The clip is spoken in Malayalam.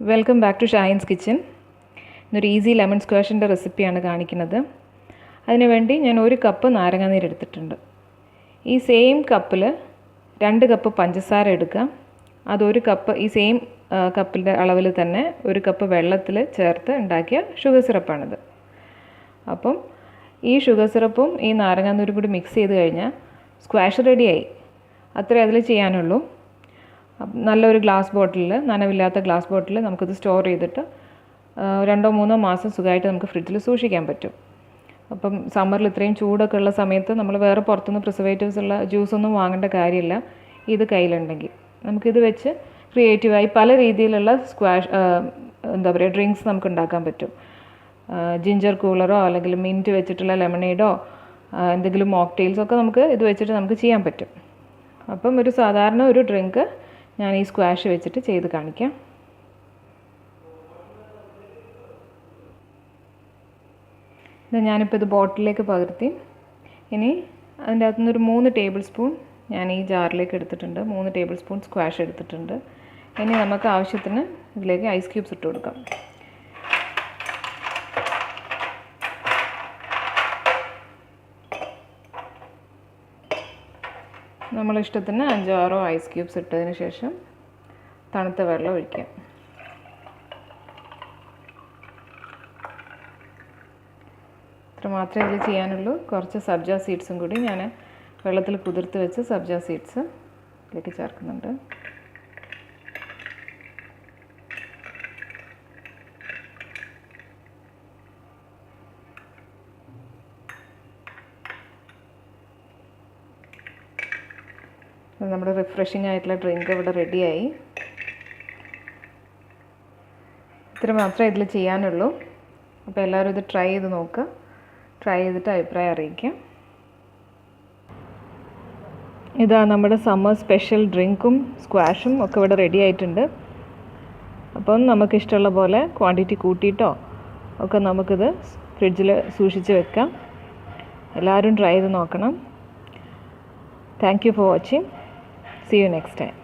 Welcome back to Shahin's Kitchen. ഒരു ഈസി ലെമൺ സ്ക്വാഷിൻ്റെ റെസിപ്പിയാണ് കാണിക്കുന്നത്. അതിനുവേണ്ടി ഞാൻ 1 കപ്പ് നാരങ്ങാനീര് എടുത്തിട്ടുണ്ട്. ഈ സെയിം കപ്പിൽ 2 കപ്പ് പഞ്ചസാര എടുക്കുക. അത് 1 കപ്പ് ഈ സെയിം കപ്പിൻ്റെ അളവിൽ തന്നെ 1 കപ്പ് വെള്ളത്തിൽ ചേർത്ത് ഉണ്ടാക്കിയ ഷുഗർ സിറപ്പാണിത്. അപ്പം ഈ ഷുഗർ സിറപ്പും ഈ നാരങ്ങാനീരും കൂടി മിക്സ് ചെയ്ത് കഴിഞ്ഞാൽ സ്ക്വാഷ് റെഡിയായി. അത്രേ അതിൽ ചെയ്യാനുള്ളൂ. നല്ലൊരു ഗ്ലാസ് ബോട്ടിലിൽ, നനവില്ലാത്ത ഗ്ലാസ് ബോട്ടിൽ നമുക്കിത് സ്റ്റോർ ചെയ്തിട്ട് 2-3 മാസം സുഖമായിട്ട് നമുക്ക് ഫ്രിഡ്ജിൽ സൂക്ഷിക്കാൻ പറ്റും. അപ്പം സമ്മറിൽ ഇത്രയും ചൂടൊക്കെ ഉള്ള സമയത്ത് നമ്മൾ വേറെ പുറത്തുനിന്ന് പ്രിസർവേറ്റീവ്സ് ഉള്ള ജ്യൂസൊന്നും വാങ്ങേണ്ട കാര്യമില്ല. ഇത് കയ്യിലുണ്ടെങ്കിൽ നമുക്കിത് വെച്ച് ക്രിയേറ്റീവായി പല രീതിയിലുള്ള ഡ്രിങ്ക്സ് നമുക്ക് ഉണ്ടാക്കാൻ പറ്റും. ജിഞ്ചർ കൂളറോ അല്ലെങ്കിൽ മിൻറ്റ് വെച്ചിട്ടുള്ള ലെമണേഡോ എന്തെങ്കിലും മോക്ടെയിൽസൊക്കെ നമുക്ക് ഇത് വെച്ചിട്ട് നമുക്ക് ചെയ്യാൻ പറ്റും. അപ്പം ഒരു സാധാരണ ഒരു ഡ്രിങ്ക് ഞാൻ ഈ സ്ക്വാഷ് വെച്ചിട്ട് ചെയ്ത് കാണിക്കാം. ഞാനിപ്പോൾ ഇത് ബോട്ടിലേക്ക് പകർത്തി. ഇനി അതിൻ്റെ അകത്തുനിന്ന് ഒരു 3 ടേബിൾ സ്പൂൺ ഞാൻ ഈ ജാറിലേക്ക് എടുത്തിട്ടുണ്ട്. 3 ടേബിൾ സ്പൂൺ സ്ക്വാഷ് എടുത്തിട്ടുണ്ട്. ഇനി നമുക്ക് ആവശ്യത്തിന് ഇതിലേക്ക് ഐസ് ക്യൂബ്സ് ഇട്ട് കൊടുക്കാം. നമ്മളിഷ്ടത്തിന് 5-6 ഐസ് ക്യൂബ്സ് ഇട്ടതിന് ശേഷം തണുത്ത വെള്ളം ഒഴിക്കാം. ഇത്ര മാത്രമേ ഇതിൽ ചെയ്യാനുള്ളൂ. കുറച്ച് സബ്ജ സീഡ്സും കൂടി ഞാൻ വെള്ളത്തിൽ കുതിർത്ത് വെച്ച് സബ്ജ സീഡ്സ് ഇതിലേക്ക് ചേർക്കുന്നുണ്ട്. നമ്മുടെ റിഫ്രഷിംഗ് ആയിട്ടുള്ള ഡ്രിങ്ക് ഇവിടെ റെഡിയായി. ഇത്ര മാത്രമേ ഇതിൽ ചെയ്യാനുള്ളൂ. അപ്പോൾ എല്ലാവരും ഇത് ട്രൈ ചെയ്ത് നോക്കുക. ട്രൈ ചെയ്തിട്ട് അഭിപ്രായം അറിയിക്കാം. ഇതാ നമ്മുടെ സമ്മർ സ്പെഷ്യൽ ഡ്രിങ്കും സ്ക്വാഷും ഒക്കെ ഇവിടെ റെഡി ആയിട്ടുണ്ട്. അപ്പം നമുക്കിഷ്ടമുള്ള പോലെ ക്വാണ്ടിറ്റി കൂട്ടിയിട്ടോ ഒക്കെ നമുക്കിത് ഫ്രിഡ്ജിൽ സൂക്ഷിച്ച് വെക്കാം. എല്ലാവരും ട്രൈ ചെയ്ത് നോക്കണം. Thank you for watching. See you next time.